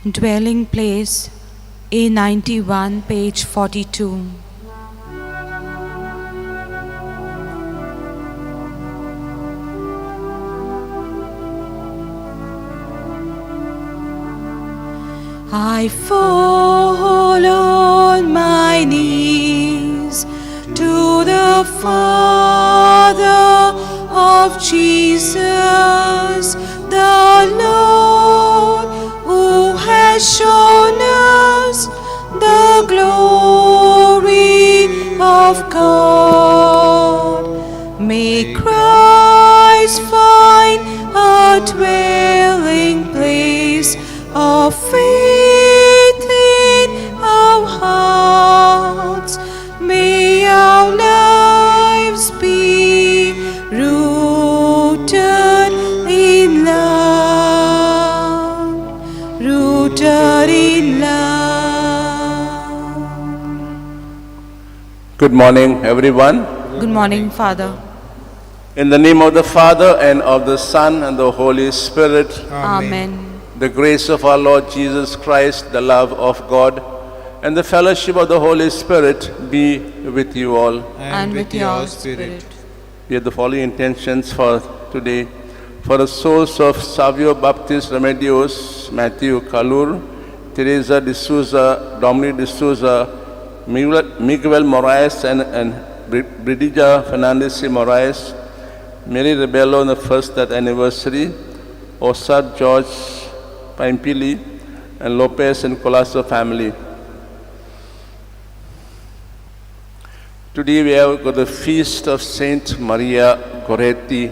Dwelling place A91, page 42. I fall on my knees to the Father of Jesus, the Lord, who has shown us the glory of God. May Christ find a dwelling place of faith in our hearts. May our lives be rooted in love, rooted in love. Good morning, everyone. Good morning, Father. In the name of the Father, and of the Son, and the Holy Spirit. Amen. The grace of our Lord Jesus Christ, the love of God, and the fellowship of the Holy Spirit be with you all. And with your spirit. We have the following intentions for today. For the souls of Xavier Baptist Remedios, Matthew Kalur, Teresa de Souza, Dominic de Souza, Miguel Moraes, and Bridija Fernandez Moraes, Mary Rebello on the first anniversary, Osar George Paimpili, and Lopez and Colasso family. Today we have got the feast of Saint Maria Goretti,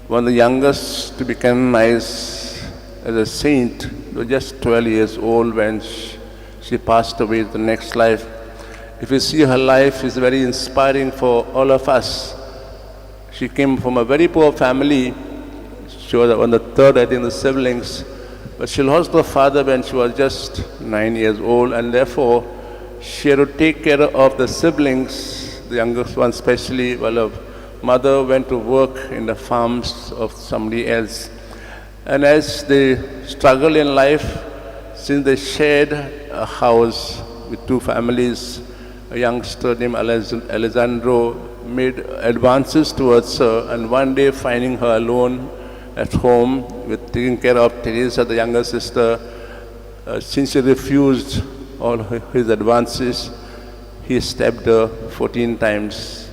one of the youngest to be canonized as a saint. She was just 12 years old when she passed away to the next life. If you see her life, it's very inspiring for all of us. She came from a very poor family. She was one of the third, I think, the siblings. But she lost her father when she was just 9 years old, and therefore she had to take care of the siblings, the youngest one especially, while her mother went to work in the farms of somebody else. And as they struggled in life, since they shared a house with two families, a youngster named Alessandro made advances towards her, and one day finding her alone at home with taking care of Teresa, the younger sister, since she refused all his advances, he stabbed her 14 times.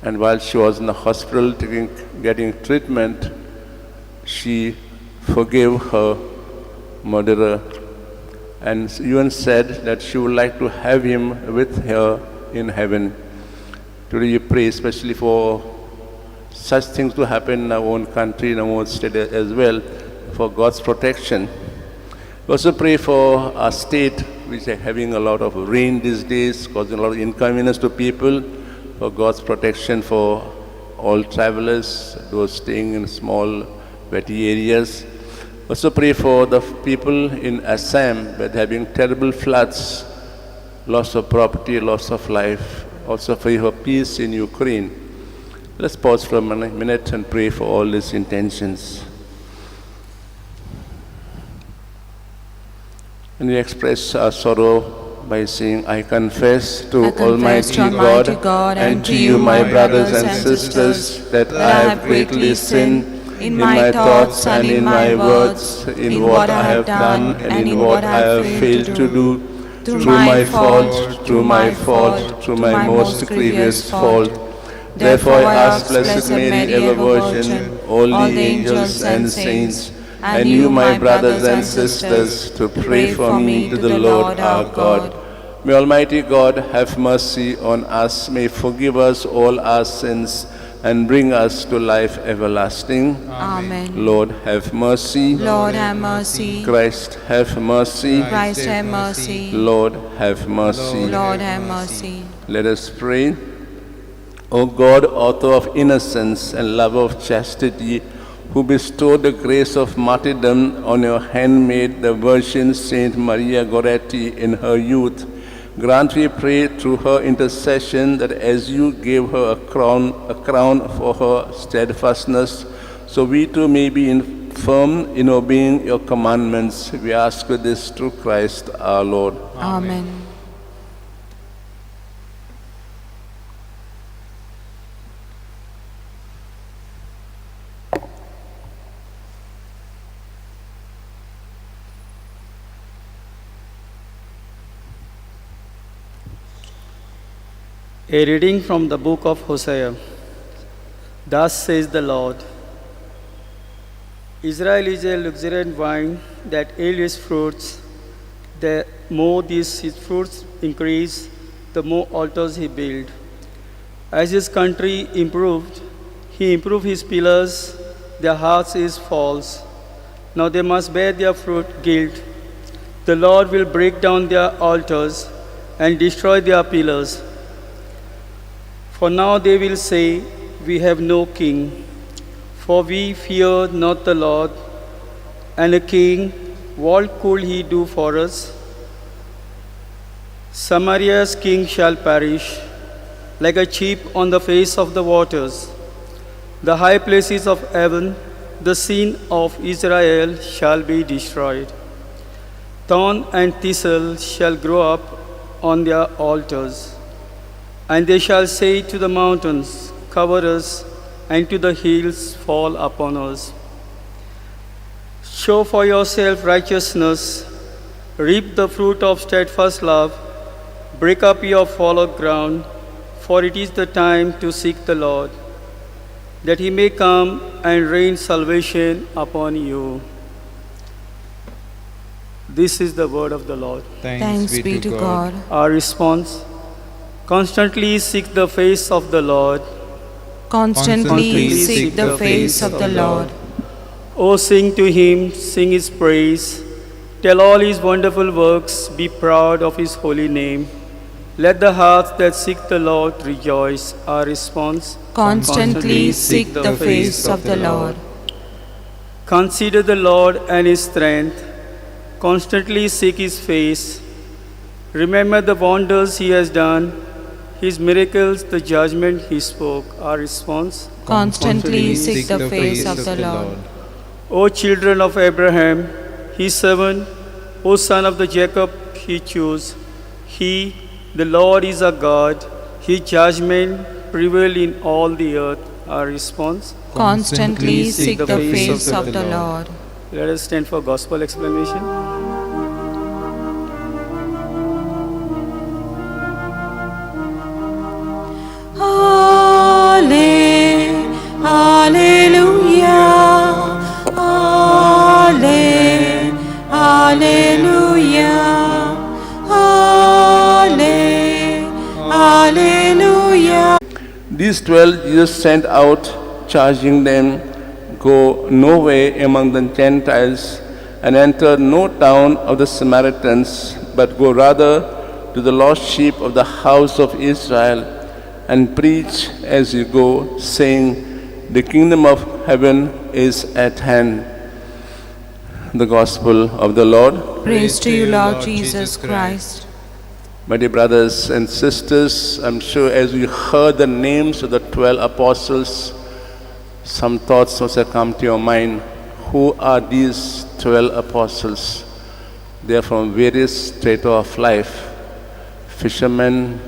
And while she was in the hospital getting treatment, she forgave her murderer and even said that she would like to have him with her in heaven. Today we pray especially for such things to happen in our own country, in our own state as well, for God's protection. We also pray for our state, which is having a lot of rain these days, causing a lot of inconvenience to people, for God's protection for all travelers, those staying in small, wetty areas. Also pray for the people in Assam, where they're having terrible floods, loss of property, loss of life. Also pray for peace in Ukraine. Let's pause for a minute and pray for all these intentions. And we express our sorrow by saying, I confess to Almighty God and to you, my brothers and sisters, that I have greatly sinned in my thoughts and in my words, in what I have done and in what I have failed to do, through my fault, through my most grievous fault. Therefore I ask Blessed Mary, ever Virgin, all the angels and saints, and you, my brothers and sisters, to pray for me to the Lord our God. May Almighty God have mercy on us, may forgive us all our sins, and bring us to life everlasting. Amen. Lord, have mercy. Lord, have mercy. Christ, have mercy. Christ, have mercy. Lord, have mercy. Lord, have mercy. Let us pray. O God, author of innocence and lover of chastity, who bestowed the grace of martyrdom on your handmaid, the Virgin Saint Maria Goretti, in her youth, grant, we pray, through her intercession, that as you gave her a crown for her steadfastness, so we too may be firm in obeying your commandments. We ask this through Christ our Lord. Amen. A reading from the book of Hosea. Thus says the Lord, Israel is a luxuriant vine that yields its fruits. The more his fruits increase, the more altars he built. As his country improved, he improved his pillars, their hearts is false. Now they must bear their fruit guilt. The Lord will break down their altars and destroy their pillars. For now they will say, we have no king, for we fear not the Lord. And a king, what could he do for us? Samaria's king shall perish, like a sheep on the face of the waters. The high places of heaven, the scene of Israel, shall be destroyed. Thorn and thistle shall grow up on their altars. And they shall say to the mountains, cover us, and to the hills, fall upon us. Show for yourself righteousness, reap the fruit of steadfast love, break up your fallow ground, for it is the time to seek the Lord, that he may come and rain salvation upon you. This is the word of the Lord. Thanks be to God. Our response: constantly seek the face of the Lord. Constantly seek the face of the Lord. O sing to him, sing his praise. Tell all his wonderful works, be proud of his holy name. Let the hearts that seek the Lord rejoice. Our response: Constantly seek the face of the Lord. Consider the Lord and his strength. Constantly seek his face. Remember the wonders he has done, his miracles, the judgment he spoke. Our response: Constantly seek the face of the Lord. O children of Abraham, his servant, O son of the Jacob he chose. He, the Lord, is our God. His judgment prevail in all the earth. Our response: Constantly seek the face of the Lord. Let us stand for gospel explanation. Hallelujah. Hallelujah. Hallelujah. These 12 Jesus sent out, charging them, go no way among the Gentiles, and enter no town of the Samaritans, but go rather to the lost sheep of the house of Israel, and preach as you go, saying, the kingdom of heaven is at hand. The Gospel of the Lord. Praise to you, Lord Jesus Christ. My dear brothers and sisters, I'm sure as we heard the names of the 12 apostles, some thoughts must have come to your mind. Who are these 12 apostles? They are from various strata of life. Fishermen,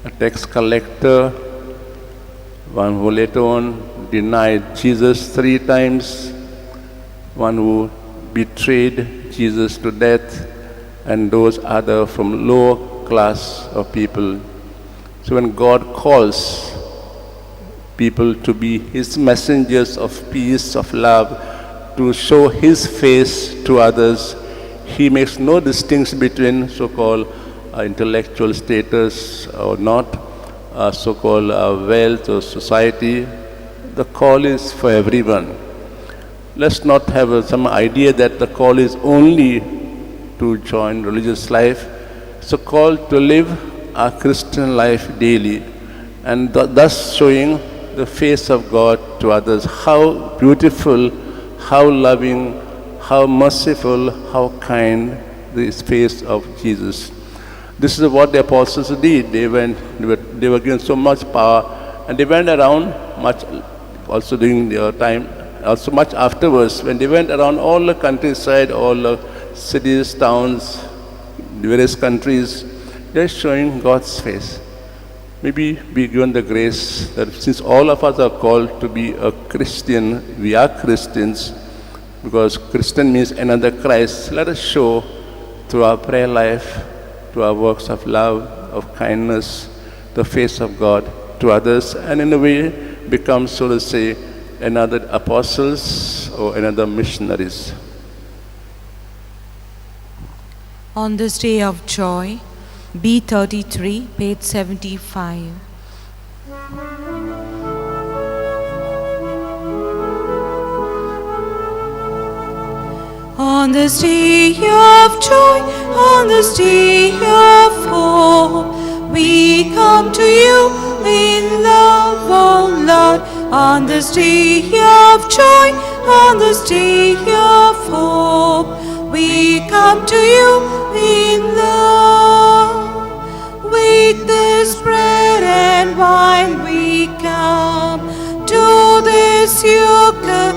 a tax collector, one who later on denied Jesus 3 times, one who betrayed Jesus to death, and those other from lower class of people. So when God calls people to be his messengers of peace, of love, to show his face to others, he makes no distinction between so-called intellectual status or not, so-called wealth or society. The call is for everyone. Let's not have some idea that the call is only to join religious life. It's a call to live our Christian life daily, and thus showing the face of God to others. How beautiful, how loving, how merciful, how kind the face of Jesus. This is what the apostles did. They were given so much power, and they went around much also during their time also much afterwards, when they went around all the countryside, all the cities, towns, various countries, just showing God's face. Maybe be given the grace that since all of us are called to be a Christian, we are Christians, because Christian means another Christ. Let us show through our prayer life, to our works of love, of kindness, the face of God to others, and in a way become, so to say, another apostles or another missionaries. On this day of joy, B33, page 75. On this day of joy, on this day of hope, we come to you in love, O Lord. On this day of joy, on this day of hope, we come to you in love. With this bread and wine we come to this Eucharistic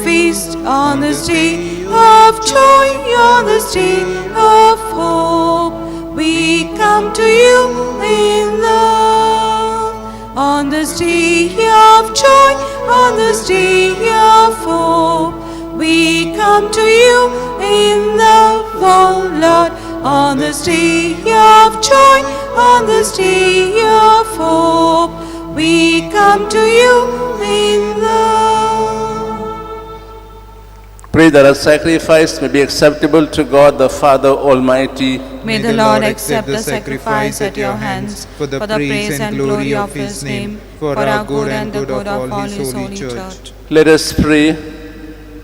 feast. On this day of joy, on this day of hope, we come to you in love. On this day of joy, on this day of hope, we come to you in love, O Lord. On this day of joy, on this day of hope, we come to you in love. Pray that our sacrifice may be acceptable to God the Father Almighty. May the Lord accept the sacrifice at your hands for the praise and glory of His name, for our good and the good of all His holy church. Let us pray.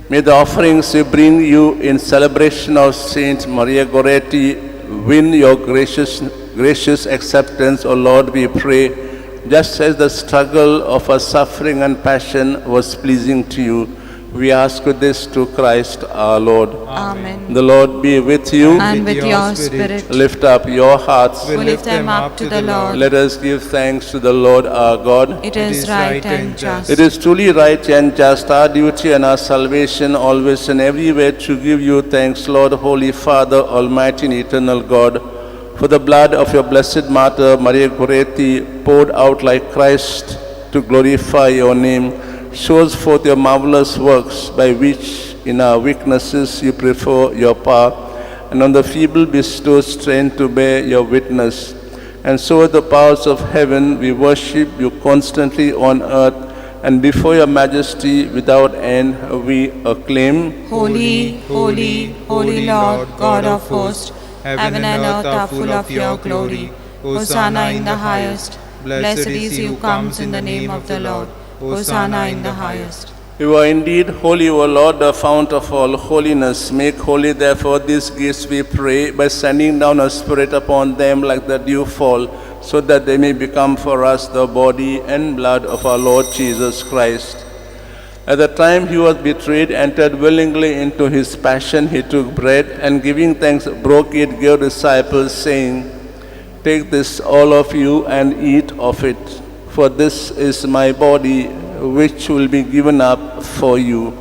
May the offerings we bring you in celebration of Saint Maria Goretti win your gracious acceptance, O Lord, we pray, just as the struggle of her suffering and passion was pleasing to you. We ask this through Christ our Lord. Amen. The Lord be with you. And with your spirit. Lift up your hearts. We lift them up to the Lord. Let us give thanks to the Lord our God. It is right and just. It is truly right and just, our duty and our salvation, always and everywhere, to give you thanks, Lord, Holy Father, Almighty and Eternal God, for the blood of your blessed Mother, Maria Goretti, poured out like Christ to glorify your name, shows forth your marvelous works, by which in our weaknesses you prefer your power, and on the feeble bestow strength to bear your witness. And so with the powers of heaven we worship you constantly on earth, and before your majesty without end we acclaim, Holy, holy, holy Lord, God of hosts, heaven and earth are full of your glory. Hosanna in the highest. Blessed is he who comes in the name of the Lord. Hosanna in the highest. You are indeed holy, O Lord, the fount of all holiness. Make holy, therefore, these gifts, we pray, by sending down a Spirit upon them like the dew fall, so that they may become for us the body and blood of our Lord Jesus Christ. At the time he was betrayed, entered willingly into his passion, he took bread, and giving thanks, broke it, gave disciples, saying, "Take this, all of you, and eat of it. For this is my body, which will be given up for you."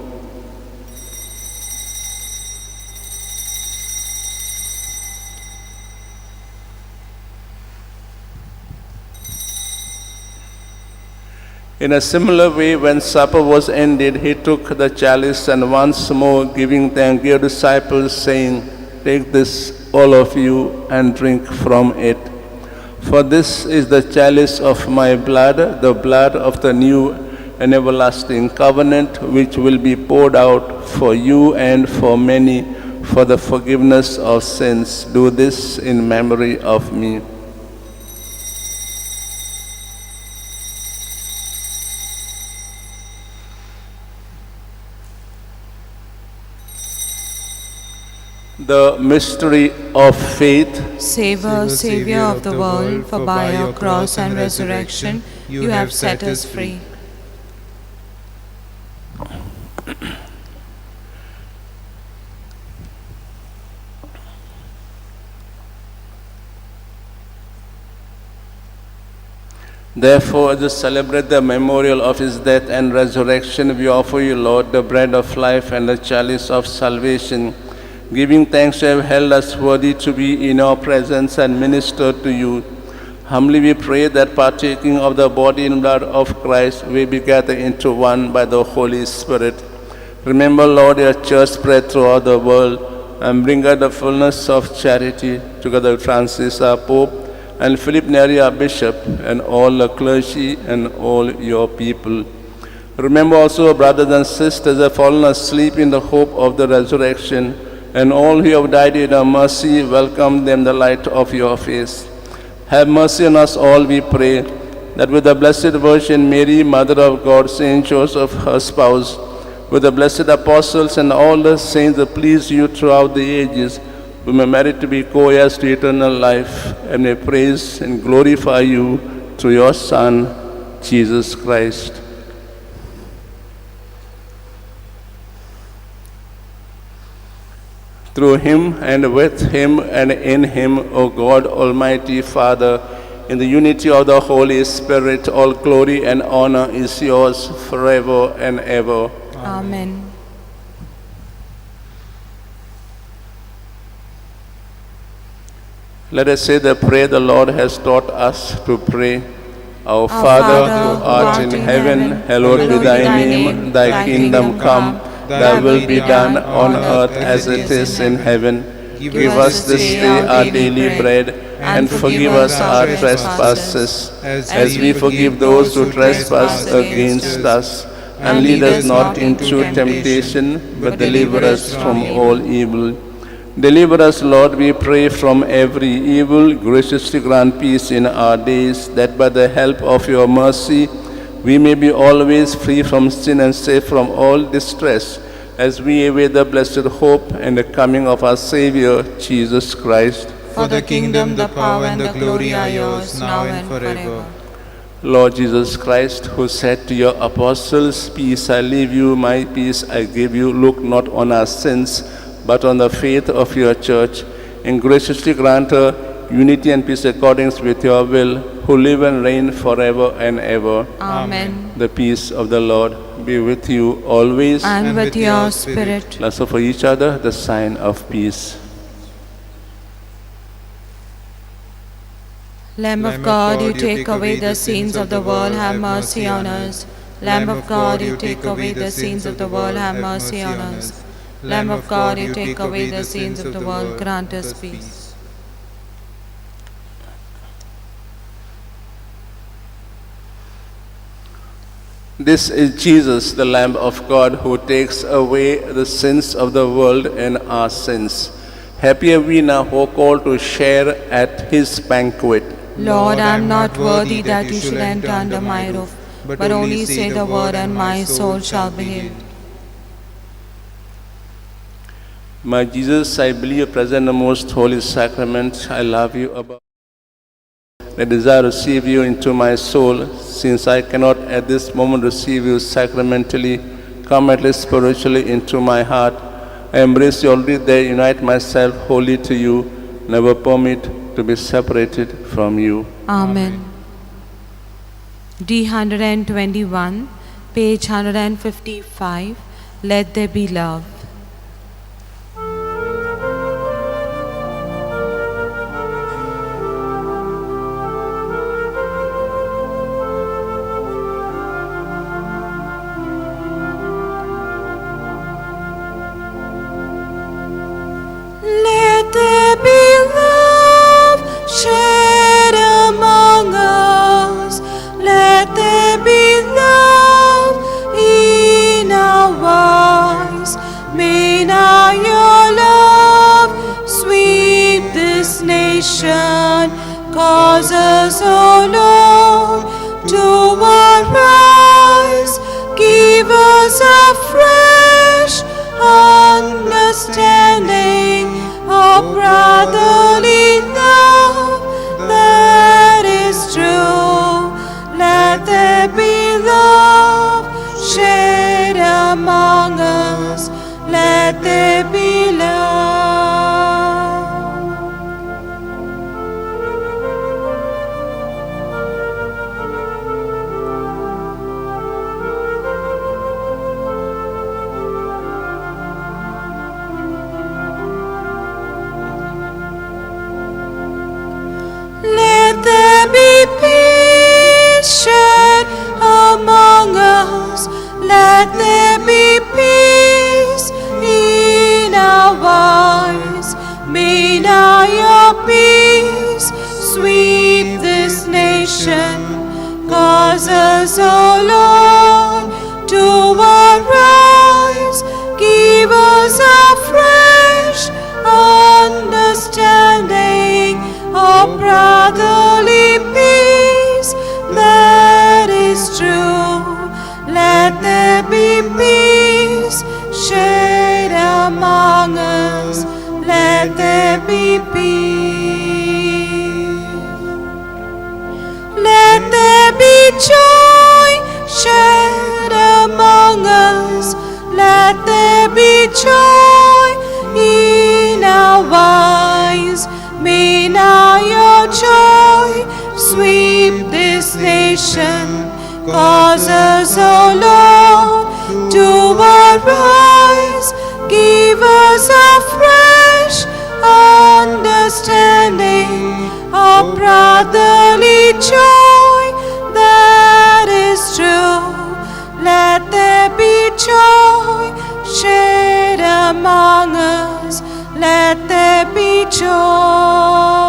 In a similar way, when supper was ended, he took the chalice, and once more giving thanks, gave disciples, saying, "Take this, all of you, and drink from it. For this is the chalice of my blood, the blood of the new and everlasting covenant, which will be poured out for you and for many for the forgiveness of sins. Do this in memory of me." The mystery of faith. Save us, Savior of the world, for by your cross and resurrection you have set us free. Therefore, as we celebrate the memorial of his death and resurrection, we offer you, Lord, the bread of life and the chalice of salvation, giving thanks to have held us worthy to be in your presence and minister to you. Humbly we pray that partaking of the body and blood of Christ, we be gathered into one by the Holy Spirit. Remember, Lord, your church spread throughout the world, and bring her the fullness of charity, together with Francis, our Pope, and Philip Neri, our Bishop, and all the clergy and all your people. Remember also our brothers and sisters who have fallen asleep in the hope of the resurrection, and all who have died in your mercy, welcome them the light of your face. Have mercy on us all, we pray, that with the Blessed Virgin Mary, Mother of God, Saint Joseph, her spouse, with the blessed apostles and all the saints that please you throughout the ages, we may merit to be co-heirs to eternal life, and may praise and glorify you through your Son, Jesus Christ. Through him and with him and in him, O God, Almighty Father, in the unity of the Holy Spirit, all glory and honor is yours forever and ever. Amen. Let us say the prayer the Lord has taught us to pray. Our Father, Father, who art in heaven, hallowed be thy name. Thy kingdom come, thy will be done on earth as it is in heaven. Give us this day our daily bread, and forgive us our trespasses, as we forgive those who trespass against us. And lead us not into temptation, but deliver us from all evil. Deliver us, Lord, we pray, from every evil. Graciously grant peace in our days, that by the help of your mercy we may be always free from sin and safe from all distress, as we await the blessed hope and the coming of our Savior, Jesus Christ. For the kingdom, the power, and the glory are yours, now and forever. Lord Jesus Christ, who said to your apostles, "Peace I leave you, my peace I give you," look not on our sins, but on the faith of your church, and graciously grant her unity and peace according with your will, who live and reign forever and ever. Amen. The peace of the Lord be with you always. And with your spirit. Let's offer each other the sign of peace. Lamb of God, you take away the sins of the world, have mercy on us. Lamb of God, you take away the sins of the world, have mercy on us. Lamb of God, you take away the sins of the world, grant us peace. This is Jesus, the Lamb of God, who takes away the sins of the world and our sins. Happy are we now who are called to share at his banquet. Lord, I am not worthy that you should enter under my roof, but only say the word and my soul shall be healed. My Jesus, I believe you present in the most holy sacrament. I love you above. I desire to receive you into my soul. Since I cannot at this moment receive you sacramentally, come at least spiritually into my heart. I embrace you already there, unite myself wholly to you, never permit to be separated from you. Amen. D121, page 155, Let There Be Love. Let there be love shared among us. Let there be love in our hearts. May now your love sweep this nation. Cause us, O Lord, to arise. Give us a fresh understanding of brotherly love that is true. Let there be love shared among us. Let there be love. let there be peace in our lives. May now your peace sweep this nation. Cause us, O Lord, to arise. Give us a fresh understanding of brotherly peace that is true. Let there be peace shared among us. Let there be peace. Let there be joy shared among us. Let there be joy in our lives. May now your joy sweep this nation. Cause us, O Lord, to arise. Give us a fresh understanding of brotherly joy that is true. Let there be joy shared among us. Let there be joy.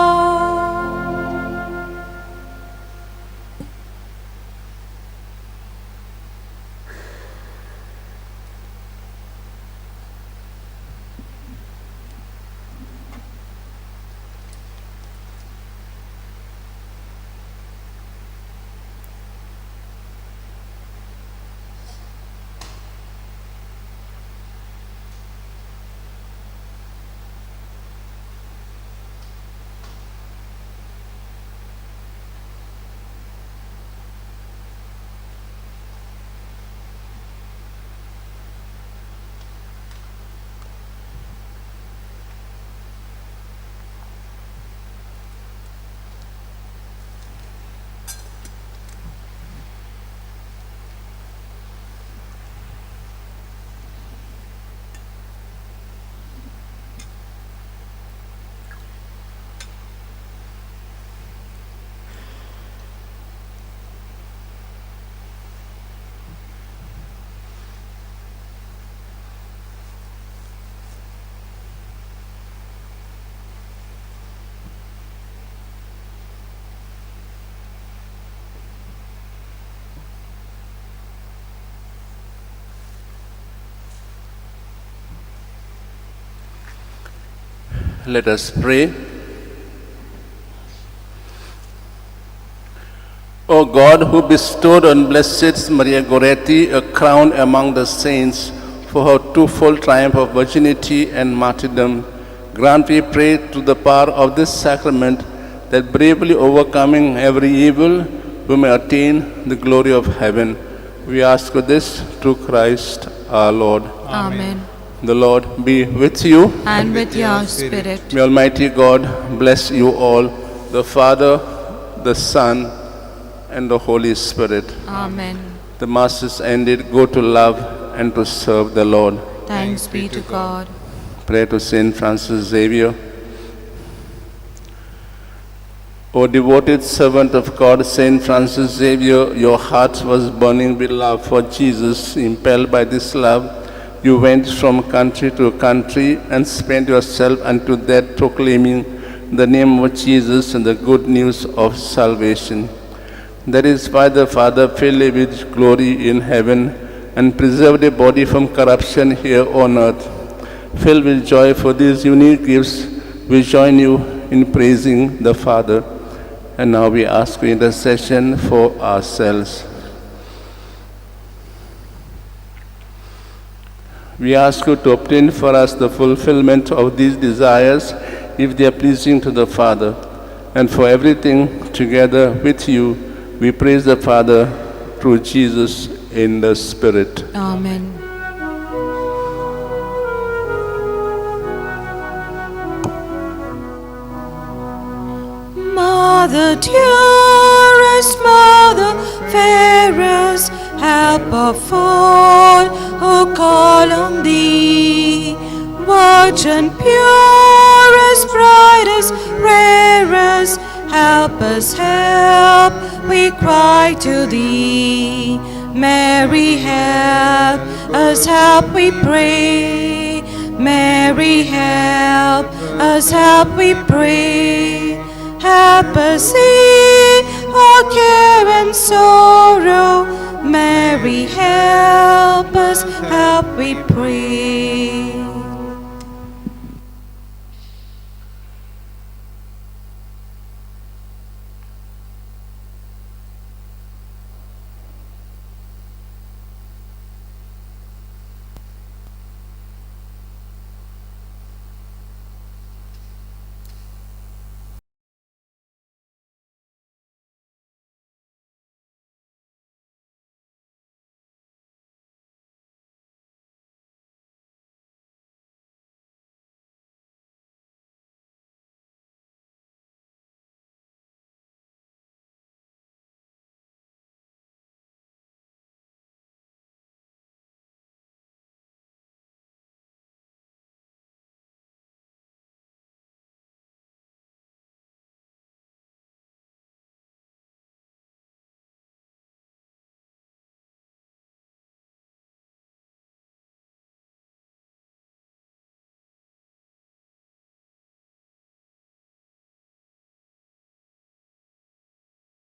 Let us pray. O God, who bestowed on Blessed Maria Goretti a crown among the saints for her twofold triumph of virginity and martyrdom, grant, we pray, through the power of this sacrament, that bravely overcoming every evil, we may attain the glory of heaven. We ask this through Christ our Lord. Amen. The Lord be with you. And with your spirit. May Almighty God bless you all, the Father, the Son, and the Holy Spirit. Amen. The Mass is ended. Go to love and to serve the Lord. Thanks be to God. Pray to Saint Francis Xavier. O devoted servant of God, Saint Francis Xavier, your heart was burning with love for Jesus. Impelled by this love, you went from country to country and spent yourself unto death proclaiming the name of Jesus and the good news of salvation. That is why the Father filled you with glory in heaven and preserved a body from corruption here on earth. Filled with joy for these unique gifts, we join you in praising the Father. And now we ask for intercession for ourselves. We ask you to obtain for us the fulfillment of these desires, if they are pleasing to the Father. And for everything, together with you, we praise the Father through Jesus in the Spirit. Amen. Mother dearest, Mother fairest, help of all who call on thee. Virgin purest, brightest, rarest, help us help, we cry to thee. Mary, help us, help we pray. Mary, help us, help we pray. Help us in our care and sorrow. Mary, help us, help we pray.